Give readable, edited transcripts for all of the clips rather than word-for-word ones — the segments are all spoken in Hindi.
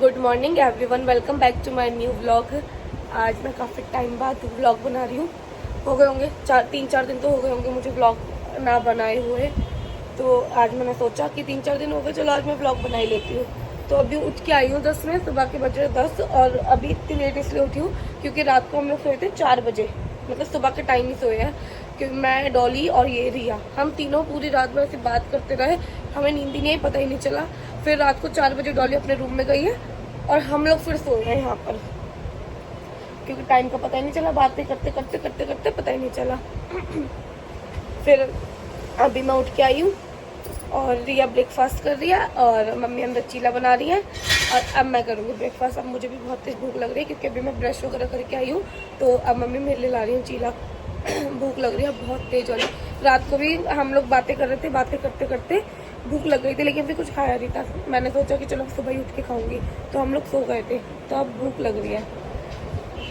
Good morning everyone, welcome back to my new vlog. आज मैं काफ़ी टाइम बाद व्लॉग बना रही हूँ। हो गए होंगे 3-4 दिन तो हो गए होंगे मुझे व्लॉग ना बनाए हुए। तो आज मैंने सोचा कि 3-4 दिन हो गए, चलो आज मैं व्लॉग बना ही लेती हूँ। तो अभी उठ के आई हूँ 10 में, सुबह के बजे 10। और अभी इतनी लेट इसलिए उठी हूँ क्योंकि रात को हम लोग सोए थे 4 बजे, मतलब सुबह के टाइम ही सोए हैं। क्योंकि मैं, डॉली और ये रिया, हम तीनों पूरी रात भर ऐसे बात करते रहे, हमें नींद ही नहीं आई, पता ही नहीं चला। फिर रात को 4 बजे डॉली अपने रूम में गई है और हम लोग फिर सोए हैं यहाँ पर, क्योंकि टाइम का पता ही नहीं चला, बातें करते करते करते करते पता ही नहीं चला। फिर अभी मैं उठ के आई हूँ और रिया ब्रेकफास्ट कर रही है और मम्मी अंदर चीला बना रही है और अब मैं करूँगी ब्रेकफास्ट। अब मुझे भी बहुत तेज भूख लग रही है क्योंकि अभी मैं ब्रश वगैरह करके आई हूँ, तो अब मम्मी मेरे लिए ला रही हूँ चीला। भूख लग रही है बहुत तेज वाली। रात को भी हम लोग बातें कर रहे थे, बातें करते करते भूख लग रही थी, लेकिन फिर कुछ खाया नहीं था। मैंने सोचा कि चलो सुबह ही उठ के खाऊंगी, तो हम लोग सो गए थे, तो अब भूख लग रही है,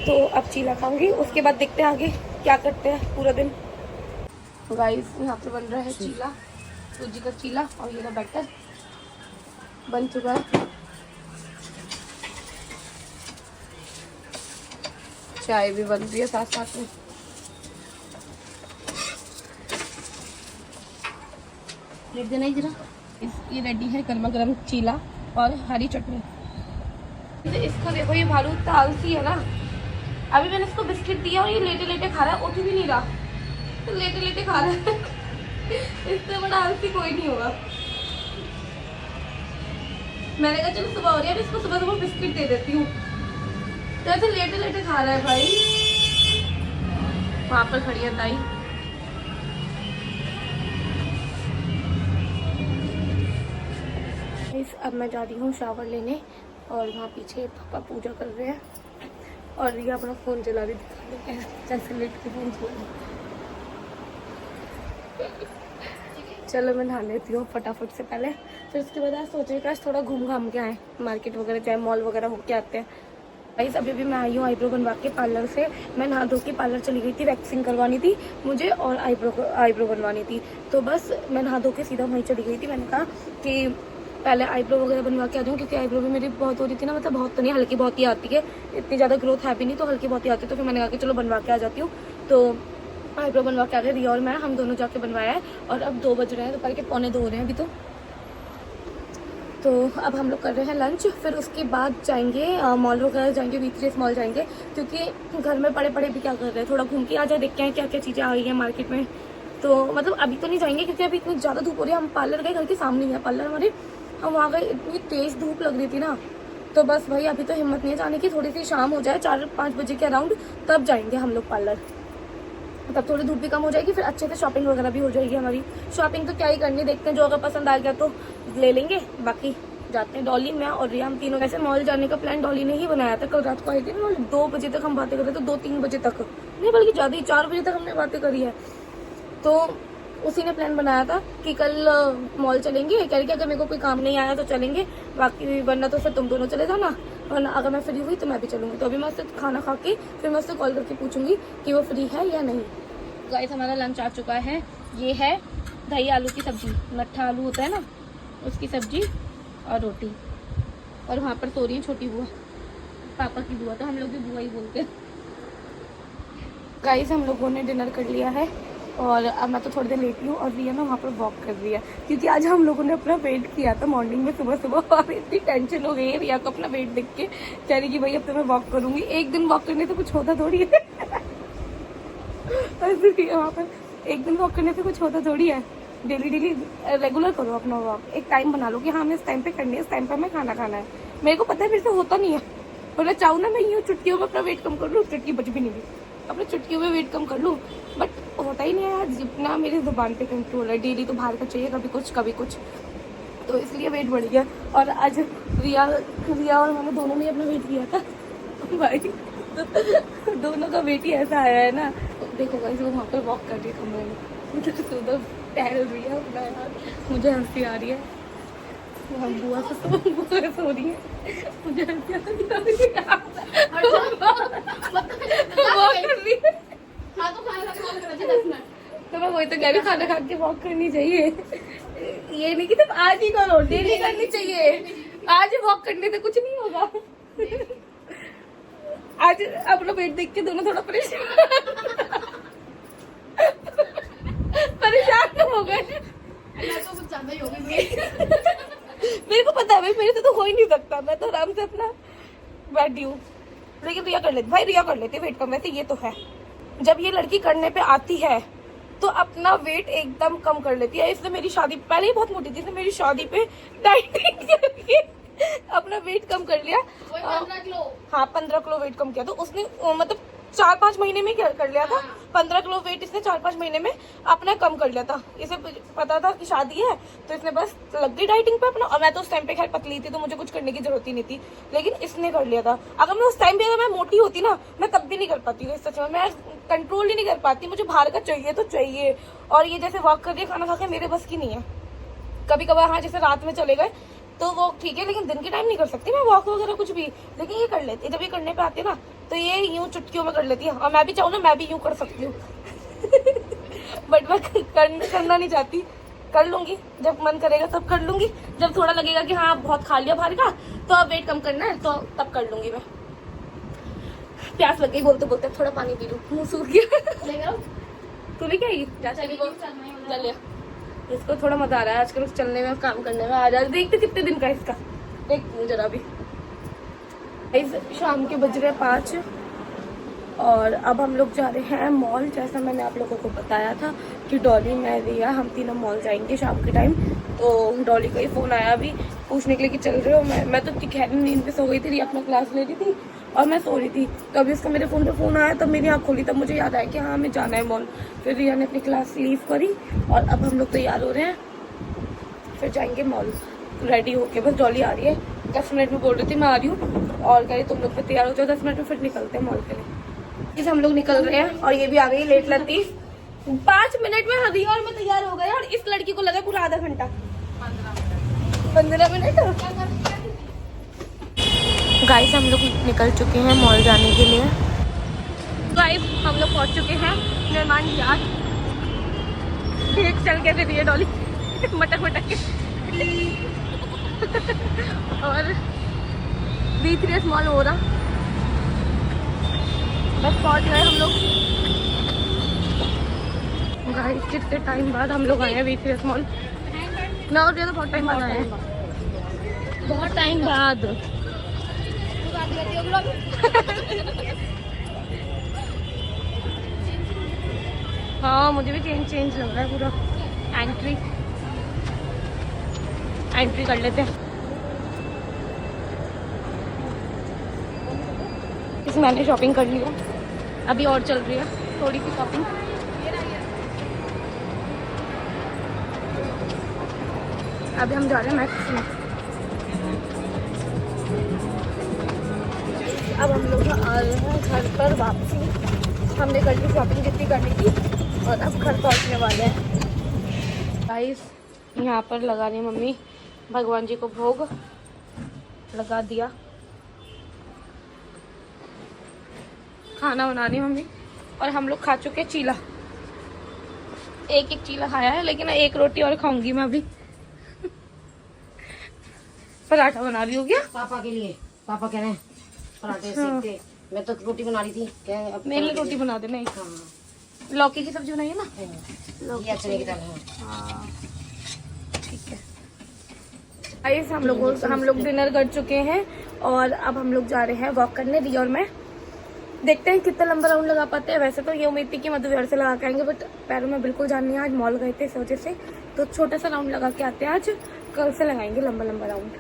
तो अब चीला खाऊंगी। उसके बाद देखते हैं आगे क्या करते हैं पूरा दिन। गाइस, यहाँ पे बन रहा है चीला, सूजी का चीला, और ये बैटर बन चुका है। चाय भी बन रही है साथ साथ में। देख देना जरा, ये रेडी है गर्मा गर्म चीला और हरी चटनी। इसको देखो, ये भालू इतना आलसी है ना। अभी मैंने इसको बिस्किट दिया और ये लेटे लेटे खा रहा है, उठ भी नहीं रहा, तो लेटे लेटे खा रहा है। इससे बड़ा आलसी कोई नहीं होगा। मैंने कहा चलो सुबह हो रही है, इसको सुबह सुबह बिस्किट दे देती हूँ, तो ऐसे लेटे लेटे खा रहा है भाई। वहां पर खड़ी है ताई। अब मैं जा रही हूँ शावर लेने और वहाँ पीछे पापा पूजा कर रहे हैं और ये अपना फ़ोन चला रही, दिखा रहे हैं जैसे लेट के फ़ोन चला। चलो मैं नहा लेती हूँ फटाफट से पहले, फिर उसके बाद आज सोचे कि आज थोड़ा घूम घाम के आए, मार्केट वगैरह जाए, मॉल वगैरह होके आते हैं। गाइस, अभी भी मैं आई हूँ आईब्रो बनवा के पार्लर से। मैं नहा धो के पार्लर चली गई थी, वैक्सिंग करवानी थी मुझे और आईब्रो बनवानी थी, तो बस मैं नहा धो के सीधा वहीं चली गई थी। मैंने कहा कि पहले आईब्रो वगैरह बनवा के आ जाऊँ, क्योंकि आईब्रो भी मेरी बहुत हो रही थी ना, मतलब बहुत तो नहीं, हल्की बहुत ही आती है, इतनी ज़्यादा ग्रोथ है भी नहीं, तो हल्की बहुत ही आती है। तो फिर मैंने कहा कि चलो बनवा के आ जाती हूँ। तो आईब्रो बनवा के आ गए, रिया और मैं, हम दोनों जाके बनवाया है। और अब 2 बज रहे हैं, दोपहर के 2:45 हो रहे हैं अभी तो अब हम लोग कर रहे हैं लंच। फिर उसके बाद जाएंगे मॉल वगैरह जाएंगे, वी3 मॉल जाएंगे, क्योंकि घर में पड़े पड़े भी क्या कर रहे हैं, थोड़ा घूम के आ जाए, देखते हैं क्या क्या चीज़ें आ गई हैं मार्केट में। तो मतलब अभी तो नहीं जाएंगे क्योंकि अभी इतनी ज़्यादा धूप हो रही है। हम पार्लर गए, घर के सामने ही है पार्लर हमारे, हम वहाँ गए, इतनी तेज़ धूप लग रही थी ना, तो बस भाई अभी तो हिम्मत नहीं है जाने की। थोड़ी सी शाम हो जाए 4-5 बजे के अराउंड, तब जाएंगे हम लोग पार्लर, तब थोड़ी धूप भी कम हो जाएगी, फिर अच्छे से शॉपिंग वगैरह भी हो जाएगी हमारी। शॉपिंग तो क्या ही करनी, देखते हैं जो अगर पसंद आ गया तो ले लेंगे, बाकी जाते हैं। डॉली, मैं और रिया, हम तीनों ऐसे मॉल जाने का प्लान डॉली ने ही बनाया था। कल रात को आई थी ना, 2 बजे तक हम बातें कर रहे थे, 2-3 बजे तक नहीं, बल्कि ज़्यादा ही 4 बजे तक हमने बातें करी है। तो उसी ने प्लान बनाया था कि कल मॉल चलेंगे, कह रही कि अगर मेरे को कोई काम नहीं आया तो चलेंगे, बाकी वरना तो फिर तुम दोनों चले जाना, वरना अगर मैं फ्री हुई तो मैं भी चलूँगी। तो अभी मैं उससे खाना खा के फिर मैं उससे कॉल करके पूछूंगी कि वो फ्री है या नहीं। गाइस, हमारा लंच आ चुका है। ये है दही आलू की सब्जी, मट्ठा आलू होता है ना, उसकी सब्जी और रोटी। और वहाँ पर सो रही है छोटी बुआ, पापा की बुआ, तो हम लोग भी बुआ ही बोलते हैं। गाइस, हम लोगों ने डिनर कर लिया है और अब मैं तो थोड़ी देर लेटी हूँ और रिया ना वहाँ पर वॉक कर रही है, क्योंकि आज हम लोगों ने अपना वेट किया था मॉर्निंग में सुबह सुबह, और इतनी टेंशन हो गई है रिया को अपना वेट देख के, कह रही कि भाई अब तो मैं वॉक करूँगी। एक दिन वॉक करने से कुछ होता थोड़ी है। वहाँ पर एक दिन वॉक करने से कुछ होता थोड़ी है, डेली डेली रेगुलर करो अपना वॉक। एक टाइम बना लो कि हाँ हमें इस टाइम पे करनी है, इस टाइम पे हमें खाना खाना है। मेरे को पता है मेरे से होता नहीं है, और मैं चाहूँ ना मैं यूँ चुटकियों में अपना वेट कम कर लूँ, चुटकी बच भी नहीं गई, अपने चुटकियों में वेट कम कर लूँ, बट होता ही नहीं है यार। जितना मेरी जुबान पे कंट्रोल है, डेली तो बाहर का चाहिए, कभी कुछ, तो इसलिए वेट बढ़ गया। और आज रिया और मैंने दोनों ने अपना वेट किया था भाई, दोनों का वेट ही ऐसा आया है ना। देखो गाइस, वो वहाँ पर वॉक कर रही है कमरे में, मुझे तो उधर टहल रही है अपना यार, मुझे हंसी आ रही है। हम बुआ से सो रही है, मुझे हंसी आ रही है, वॉक कर रही है। तो मैं वही तो कह रही, खाना खा के वॉक करनी चाहिए, ये नहीं कि तुम आज ही करो, डेली करनी चाहिए। आज वॉक करने से कुछ नहीं होगा। आज अपना वेट देख के दोनों थोड़ा परेशान तो हो गए। तो कुछ ज्यादा ही हो गई। मेरे को पता है भाई, मेरे से तो हो ही नहीं सकता, मैं तो आराम से अपना बैठी हूँ। लेकिन रिया कर लेती भाई, रिया कर लेती वेट कम। वैसे ये तो है, जब ये लड़की करने पे आती है तो अपना वेट एकदम कम कर लेती है। इसने मेरी शादी पहले ही बहुत मोटी थी, इसने मेरी शादी पे डाइटिंग करके अपना वेट कम कर लिया। 15 किलो। हाँ 15 किलो वेट कम किया। तो उसने मतलब 4-5 महीने में कर लिया था। 15 किलो वेट इसने 4-5 महीने में अपना कम कर लिया था। इसे पता था कि शादी है तो इसने बस लग गई डाइटिंग पे अपना। और मैं तो उस टाइम पे खैर पतली थी तो मुझे कुछ करने की जरूरत ही नहीं थी, लेकिन इसने कर लिया था। अगर मैं उस टाइम पे अगर मैं मोटी होती ना, मैं तब भी नहीं कर पाती थी। सच में मैं कंट्रोल ही नहीं कर पाती, मुझे बाहर का चाहिए तो चाहिए। और ये जैसे वॉक कर रही है खाना खा के, मेरे बस की नहीं है। कभी कभार हाँ जैसे रात में चले गए तो वो ठीक है, लेकिन दिन के टाइम नहीं कर सकती मैं वॉक वगैरह कुछ भी। लेकिन ये कर लेती है, जब ये करने पे आती है ना तो ये यूं चुटकियों में कर लेती है। और मैं भी चाहूँ ना, मैं भी यूं कर सकती हूँ बट मैं करना नहीं चाहती। कर लूंगी जब मन करेगा तब कर लूंगी। जब थोड़ा लगेगा कि हाँ बहुत खा लिया बाहर का तो अब वेट कम करना है तो तब कर लूंगी मैं। प्यास लग गई बोलते बोलते, थोड़ा पानी पी लूं, मुंह सूख गया। तू लेके आएगी? चलिए, इसको थोड़ा मजा आ रहा है आजकल चलने में, काम करने में। आ जा, देखते कितने दिन का है इसका, देखती हूँ जरा भी। शाम के बज रहे 5 और अब हम लोग जा रहे हैं मॉल। जैसा मैंने आप लोगों को बताया था कि डॉली, मैं, रिया, हम तीनों मॉल जाएंगे शाम के टाइम। तो डॉली का ही फोन आया अभी पूछने के लिए कि चल रहे हो। मैं तो खैर नींद पे सो गई थी, रिया अपना क्लास ले रही थी और मैं सो रही थी। तो अभी उसका मेरे फोन पे फोन आया तब मेरी आँख खोली, तब मुझे याद आया कि हाँ हमें जाना है मॉल। फिर रिया ने अपनी क्लास लीव करी और अब हम लोग तैयार हो रहे हैं, फिर जाएंगे मॉल। रेडी होके बस डॉली आ रही है, 10 मिनट में बोल रही थी मैं आ रही हूँ, और कह रही तुम लोग फिर तैयार हो जाओ 10 मिनट में, फिर निकलते हैं मॉल के लिए। इस हम लोग निकल रहे हैं और ये भी आ गई लेट लतीफ। 5 मिनट में रिया और मैं तैयार हो गए और इस लड़की को लगा पूरा आधा घंटा। 15 मिनट। गाइस हम लोग निकल चुके हैं मॉल जाने के लिए। गाइस हम लोग पहुंच चुके हैं निर्माण यार्ड। एक चल के दे रही है डॉली मटक मटक के और V3S मॉल हो रहा, बस पहुंच गए हम लोग। गाइस कितने टाइम बाद हम लोग आए हैं V3S मॉल। ना और तो बहुत टाइम बाद आए हैं, बहुत टाइम बाद। हाँ मुझे भी चेंज लग रहा है पूरा। एंट्री कर लेते हैं। इस मैंने शॉपिंग कर लिया, अभी और चल रही है थोड़ी सी शॉपिंग। अभी हम जा रहे हैं मैक्स में। अब हम लोग आ रहे हैं घर पर वापसी। हमने कर ली शॉपिंग जितनी करनी थी और अब घर पहुंचने वाले हैं। गाइस यहाँ पर लगा रही मम्मी भगवान जी को भोग लगा दिया। खाना बना रही मम्मी और हम लोग खा चुके चीला। एक चीला खाया है, लेकिन एक रोटी और खाऊंगी मैं अभी। पराठा बना रही हो क्या? पापा के लिए, पापा कह रहे हैं पराठे सेकते। मैं तो रोटी बना रही थी, क्या अब मेरे लिए रोटी बना देना। हाँ लौकी की सब्जी बनाई है ना, ये चने की दाल है। हाँ ठीक है। गाइस हम लोग डिनर कर चुके हैं और अब हम लोग जा रहे हैं वॉक करने, रिया और मैं। देखते हैं कितना लंबा राउंड लगा पाते हैं। वैसे तो ये उम्मीद थी कि मधु विहार से लगा के आएंगे, बट पैरों में बिल्कुल जान नहीं है। आज मॉल गए थे इस वजह से, तो छोटा सा राउंड लगा के आते हैं। आज कल से लगाएंगे लंबा राउंड।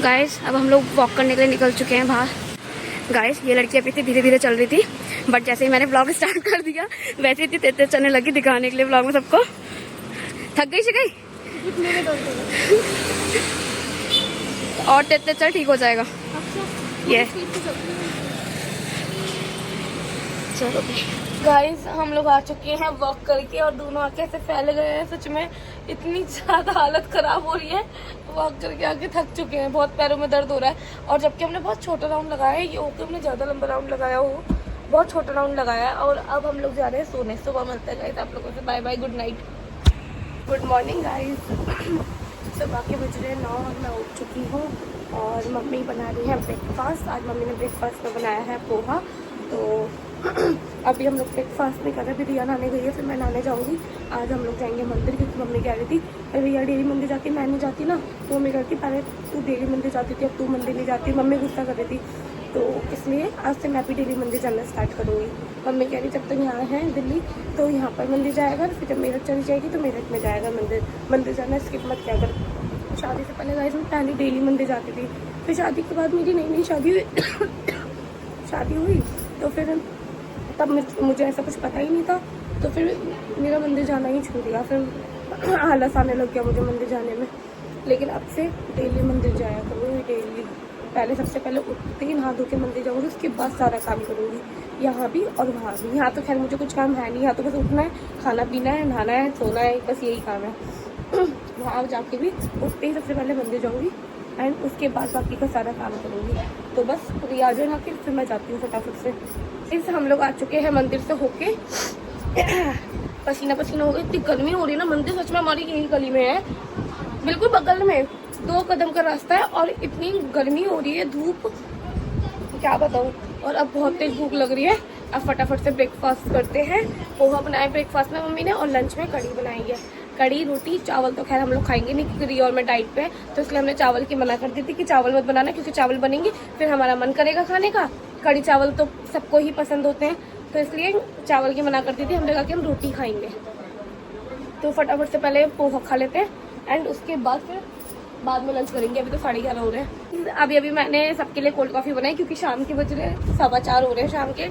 गाइस अब हम लोग वॉक करने के लिए निकल चुके हैं बाहर। गाइस ये लड़की अभी धीरे धीरे चल रही थी, बट जैसे ही मैंने ब्लॉग स्टार्ट कर दिया वैसे ही तेज चलने लगी दिखाने के लिए ब्लॉग में सबको। थक गई शिकाई और तेज चल, ठीक हो जाएगा। ये चलो गाइस हम लोग आ चुके हैं वॉक करके और दोनों आंखें ऐसे फैल गए हैं। सच में इतनी ज्यादा हालत खराब हो रही है, वॉक करके आके थक चुके हैं, बहुत पैरों में दर्द हो रहा है। और जबकि हमने बहुत छोटा राउंड लगाया है, ये ओके हमने ज्यादा लंबा राउंड लगाया हो, बहुत छोटा राउंड लगाया है। और अब हम लोग जा रहे हैं सोने। सुबह मिलते हैं गाइस आप लोगों से, bye bye, good night, good morning guys. सुबह के बज रहे 9 और मैं उठ चुकी हूँ और मम्मी बना रही है ब्रेकफास्ट। आज मम्मी ने ब्रेकफास्ट में बनाया है पोहा। तो अभी हम लोग ब्रेकफास्ट नहीं कर रहे, अभी रिया नहाने गई है, फिर मैं नहाने जाऊँगी। आज हम लोग जाएंगे मंदिर, क्योंकि मम्मी कह रही थी रिया डेली मंदिर जाती, मैं नहीं जाती ना। तो मम्मी कहती पहले तू डेली मंदिर जाती थी, अब तू मंदिर नहीं जाती। मम्मी गुस्सा कर रही थी, तो इसलिए आज से मैं भी डेली मंदिर जाना स्टार्ट करूँगी। मम्मी कह रही जब तक यहाँ है दिल्ली तो यहाँ पर मंदिर जाएगा, फिर जब मेरठ चली जाएगी तो मेरठ में जाएगा मंदिर जाना स्किप मत किया कर। शादी से पहले गाइस मैं पहले डेली मंदिर जाती थी, फिर शादी के बाद मेरी नई शादी हुई तो फिर तब मुझे ऐसा कुछ पता ही नहीं था, तो फिर मेरा मंदिर जाना ही छूट गया। फिर आलस आने लग गया मुझे मंदिर जाने में। लेकिन अब से डेली मंदिर जाया करूँगी, डेली। पहले सबसे पहले उठते ही नहा धो के मंदिर जाऊँगी, उसके बाद सारा काम करूँगी, यहाँ भी और वहाँ भी। यहाँ तो खैर मुझे कुछ काम है नहीं, यहाँ तो बस उठना है, खाना पीना है, नहाना है, सोना है, बस यही काम है। वहाँ जाके भी उठते ही सबसे पहले मंदिर जाऊँगी एंड उसके बाद बाकी का सारा काम करूँगी। तो बस रिया आ जाए ना कि फिर मैं जाती हूँ फटाफट से। फिर हम लोग आ चुके हैं मंदिर से होके, पसीना पसीना हो गया, इतनी गर्मी हो रही है ना। मंदिर सच में हमारी यही गली में है, बिल्कुल बगल में, 2 कदम का रास्ता है, और इतनी गर्मी हो रही है, धूप क्या बताऊँ। और अब बहुत तेज भूख लग रही है, अब फटाफट से ब्रेकफास्ट करते हैं। पोहा बनाया ब्रेकफास्ट में मम्मी ने, और लंच में कढ़ी बनाई है। कढ़ी रोटी चावल तो खैर हम लोग खाएंगे नहीं, क्योंकि रिया और मैं डाइट पे है, तो इसलिए हमने चावल की मना कर दी थी कि चावल मत बनाना, क्योंकि चावल बनेंगे फिर हमारा मन करेगा खाने का। कढ़ी चावल तो सबको ही पसंद होते हैं, तो इसलिए चावल की मना कर दी थी। हमने कहा कि हम रोटी खाएंगे। तो फटाफट से पहले पोहा खा लेते हैं एंड उसके बाद फिर बाद में लंच करेंगे। अभी तो 11:30 हो रहे हैं। अभी मैंने सबके लिए कोल्ड कॉफ़ी बनाई, क्योंकि शाम के बज रहे 4:15 हो रहे हैं शाम के,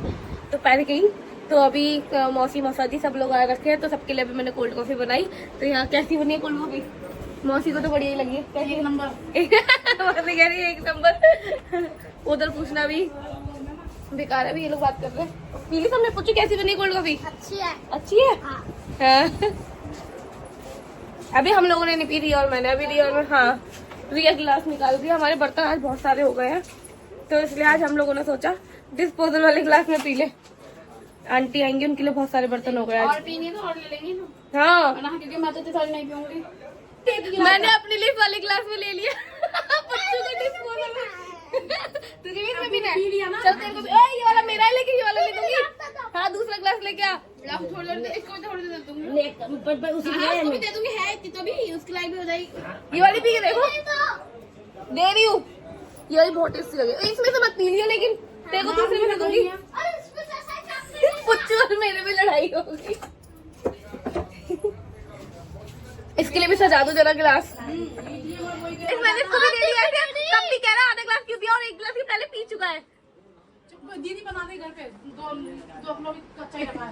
तो पहले गई। तो अभी मौसी मौसाजी सब लोग आ रखे हैं, तो सबके लिए अभी मैंने कोल्ड कॉफ़ी बनाई। तो यहाँ कैसी बनी है कोल्ड कॉफ़ी? मौसी को तो बढ़िया ही लगी है। कैसी? 1 नंबर। मौसी कह रही है 1 नंबर। उधर पूछना भी बेकार है, अभी ये लोग बात कर रहे हैं। पीली सबने पूछी कैसी बनी कोल्ड कॉफ़ी? अच्छी है। अच्छी है? हाँ। अभी हम लोगों ने नहीं पी, रिया और मैंने। अभी रिया और हाँ, रिया गिलास निकाल दिया। हमारे बर्तन आज बहुत सारे हो गए हैं, तो इसलिए आज हम लोगों ने सोचा डिस्पोजल वाले गिलास में पी ले। आंटी आएंगी, उनके लिए बहुत सारे बर्तन हो गए आज। और पीनी है तो और ले लेंगे ना। हाँ, क्योंकि मैं तो सारी नहीं पीऊंगी। मैंने अपने लिए वाले गिलास में ले लिया। बच्चों को डिस्पोजल में। तुझे भी इसमें पीना है? चल तेरे को भी। ये वाला मेरा है, लेकिन ये वाला ले दूंगी। हाँ, दूसरा गिलास लेके आ। इसको थोड़ी दे दूंगी, उसको भी दे दूंगी। है इतनी तो भी, उसकी लाइफ भी हो जाएगी। ये वाली पी के देखो, दे रही हूँ। ये वाली बहुत टेस्टी लगी। इसमें से मत पी लियो, लेकिन तेरे को दूसरे में दे दूंगी। पुच्चू और मेरे में लड़ाई होगी। इसके लिए भी सजा दो जरा गिलास। मैंने इसको भी दे दिया है, तब भी कह रहा आधा गिलास क्यों दिया, और 1 गिलास ही पहले पी चुका है। दीदी बना दे घर पे, 2 किलो कच्चा ही रखा है।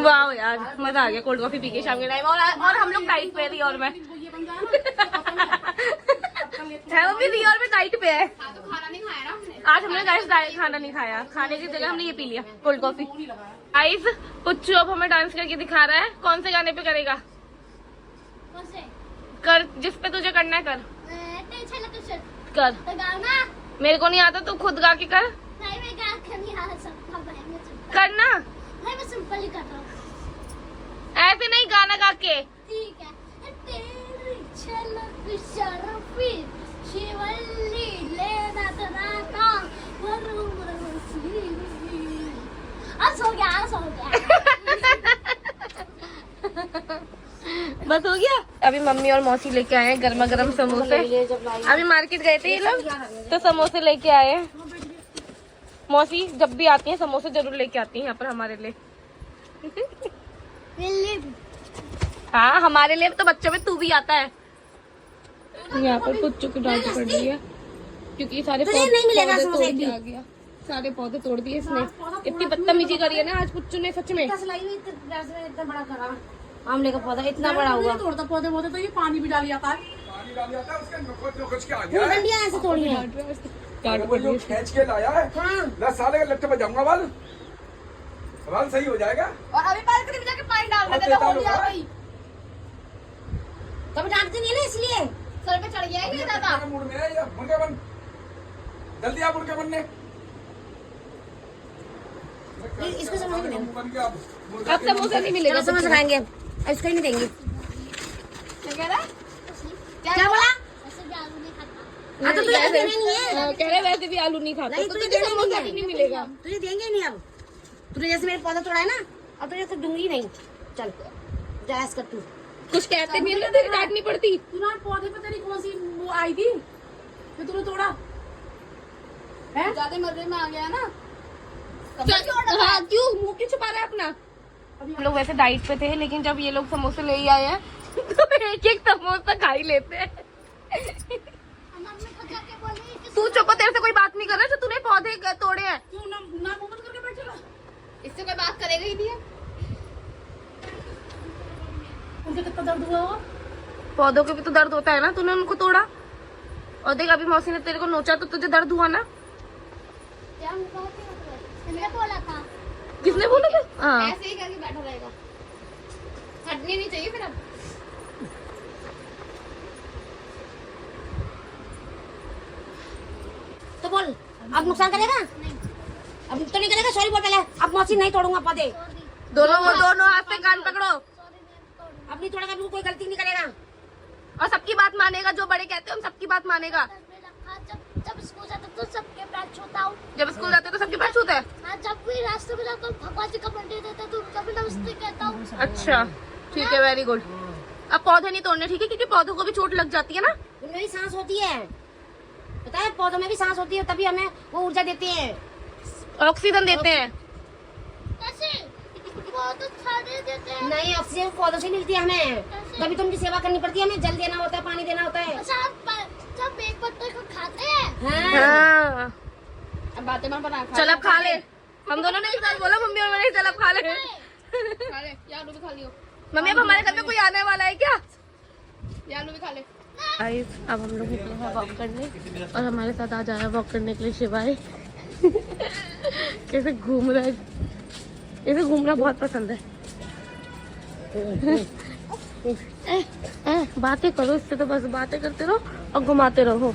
वाह यार, मजा आ गया कोल्ड कॉफी पी के शाम के टाइम। और हम लोग डाइट पे, रिया और मैं। है वो भी, रिया और मैं डाइट पे है। तो खाना नहीं खाया ना हमने आज। हमने गाइस खाना नहीं खाया, खाने की जगह हमने ये पी लिया कोल्ड कॉफी। गाइस पुच्चू अब हमें डांस करके दिखा रहा है। कौन से गाने पे करेगा? कर, जिस पे तुझे करना है कर। कर। मेरे को नहीं आता, तू खुद गा के कर। नहीं, मैं गा नहीं आ सकता, करना। नहीं, मैं सिंपल ही कर रहा हूँ। ऐसे नहीं, गाना गा के। ठीक है। तेरी झलक शर्फी शिवल्ली लेना तनाका सो गया। बस हो गया। अभी मम्मी और मौसी लेके आए हैं गर्मा गर्म समोसे। अभी मार्केट गए थे ये लोग, तो समोसे लेके आए हैं। मौसी जब भी आती हैं समोसे जरूर लेके आती हैं यहाँ पर हमारे लिए। हाँ, हमारे लिए तो बच्चों में तू भी आता है। यहाँ पर पुच्चू की डांट पड़ रही है, क्योंकि सारे पौधे तोड़ के आ गया। सारे पौधे तोड़ दिए इसने। इतनी बदतमीजी करी है ना आज पुच्चू ने, सच में। इतना बड़ा करा आमले का पौधा, इतना बड़ा हुआ। तोड़ता पौधे तो ये पानी भी डाल जाता है। डंडियां ऐसे तोड़ी है, खींच के लाया है। हाँ। साले का लट्टे बजाऊंगा, बाल सही हो जाएगा। और अभी बालकनी में जाके पानी डाल देते हो गई। कभी डांटती नहीं है ना, इसलिए सर पे चढ़ गया है ये दादा। मूड में है ये, मुर्गा बन जल्दी, आप मुर्गा बनने। इसको समोसा नहीं मिलेगा, अब समोसा नहीं मिलेगा, समोसा खाएंगे अब, इसको ही नहीं देंगे। क्या कह रहा है? क्या बोला? हाँ, तो तुझे वैसे- देना नहीं है। हाँ, कह रहे वैसे भी आलू नहीं खाता नहीं, तो तुझे तुझे देना नहीं समोसा है। भी नहीं मिलेगा। तुझे देंगे नहीं अब। तूने जैसे मेरे पौधा तोड़ा है ना, अब तुझे तो दूंगी नहीं। चल जायज कर तू। कुछ कहते नहीं है, तेरी डांटनी पड़ती। तूने पौधे पे तेरी कौन सी वो आई थी जो तूने तोड़ा है? ज्यादा मजे में आ गया ना। हाँ, क्यों मुंह क्यों छुपा रहा है अपना? हम लोग वैसे डाइट पे थे, लेकिन जब ये लोग समोसे ले ही आए हैं तो एक एक समोसा खा ही लेते हैं। तू चुप, तेरे से कोई बात नहीं कर रहा जो तूने पौधे तोड़े हैं। क्यों ना मुंह बंद करके बैठेगा? इससे कोई बात करेगा ही नहीं है। उनके कितना दर्द हुआ होगा? पौधों के भी तो दर्द होता है ना, तूने उनको तोड़ा। और देख अभी मौसी ने तेरे को नोचा तो तुझे दर्द हुआ ना। क्या मैंने बोला था, किसने बोला था? हाँ, ऐसे ही करके बैठा रहेगा, हटनी नहीं चाहिए फिर अब। तो बोल, अब नुकसान करेगा? अब तो नहीं करेगा। सॉरी बोल पहले। अब मौसी नहीं तोड़ूंगा पौधे। दोनों हाथ से कान पकड़ो अब नहीं तोड़ेगा, बिल्कुल कोई गलती नहीं करेगा। और सबकी बात मानेगा। जो बड़े कहते हैं हम सबकी बात मानेगा। जब स्कूल जाता तो सबके पैर छूता हूँ। जब स्कूल जाते तो सबके पैर छूते हैं। हाँ, जब भी रास्ते में जाता हूँ भगवान जी का मंदिर देता तो उनका भी नमस्ते कहता हूँ। अच्छा ठीक है, वेरी गुड। अब पौधे नहीं तोड़ने, ठीक है, क्योंकि पौधों को भी चोट लग जाती है ना। उनमें भी सांस होती है, पता है? पौधों में भी सांस होती है, तभी हमें वो ऊर्जा देती है, ऑक्सीजन देते हैं। कैसे? वो तो खाने देते हैं। नहीं ऑक्सीजन पौधों से मिलती है हमें। तभी तो उनकी सेवा करनी पड़ती है हमें। जल देना होता है, पानी देना होता है। अच्छा, जब एक पत्ते को खाते हैं। हाँ। हाँ, अब बातें मत बना, चल अब खा ले। हम दोनों ने एक साथ बोला, मम्मी और मैंने, चल अब खा ले। खा ले, ये आलू भी खा लियो। मम्मी अब हमारे घर में कोई आने वाला है क्या? ये आलू भी खा ले। गाइस अब हम लोग निकले हैं वॉक करने, और हमारे साथ आज आया वॉक करने के लिए शिवाय। कैसे घूम रहा है, इसे घूमना बहुत पसंद है। बातें करो इससे, तो बस बातें करते रहो और घुमाते रहो।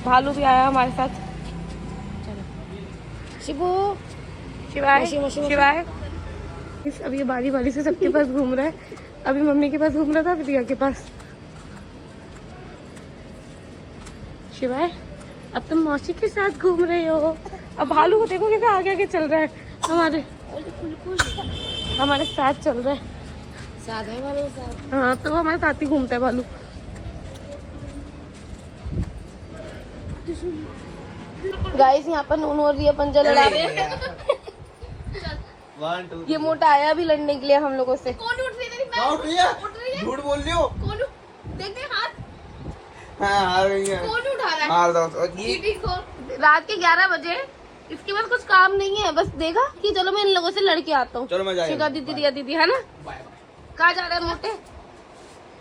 भालू भी आया हमारे साथ। शिबू, शिवाय मौसी, मौसी। शिवाय अब ये बारी बारी से सबके पास घूम रहा है। अभी मम्मी के पास घूम रहा था, फिर दिया के पास। शिवाय अब तुम मौसी के साथ घूम रहे हो। अब भालू को देखो कैसे आगे आगे चल रहा है, हमारे साथ चल रहा है। साथ है वाले साथ। हाँ, तो हमारे साथ ही घूमता है भालू। गाइस यहाँ पर नूनू और रिया पंजा लड़ा रहे हैं। ये मोटा आया अभी लड़ने के लिए हम लोगों से। कौन उठ रही है तेरी? मैं उठ रही है? उठ रही है? झूठ बोल रही हो? कौन देख दे हाथ, हाँ हार गई है। कौन उठा रहा है? हार दो ये दीदी को। रात के 11 बजे, इसके पास कुछ काम नहीं है, बस देखा कि चलो मैं इन लोगों से लड़के आता हूँ। चलो मैं जाएगा। शिखा दीदी, रिया दीदी, है ना? कहाँ जा रहा है मोटे?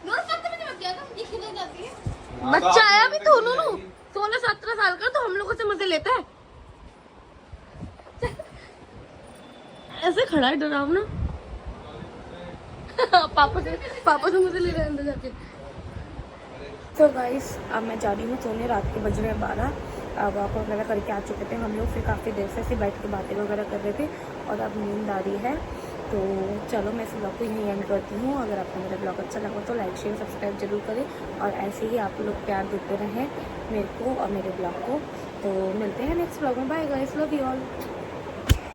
नूर पत्ते में मत गया, ये खिले जाती है। बच्चा आया अभी तो नूनू 16-17 साल का, तो हम लोगों से मजे लेता है। ऐसे खड़ा है डरावना। पापा से मुझे ले रहे हैं अंदर जाके। तो गाइस अब मैं जा रही हूँ सोने। रात के बज रहे हैं 12। वॉक वगैरह करके आ चुके थे हम लोग, फिर काफ़ी देर से ऐसे बैठ के बातें वगैरह कर रहे थे, और अब नींद आ रही है। तो चलो मैं इस ब्लॉग को यहीं एंड करती हूँ। अगर आपको मेरा ब्लॉग अच्छा लगा तो लाइक शेयर सब्सक्राइब जरूर करें, और ऐसे ही आप लोग प्यार देते रहें मेरे को और मेरे ब्लॉग को। तो मिलते हैं नेक्स्ट ब्लॉग में। Bye guys, love you all.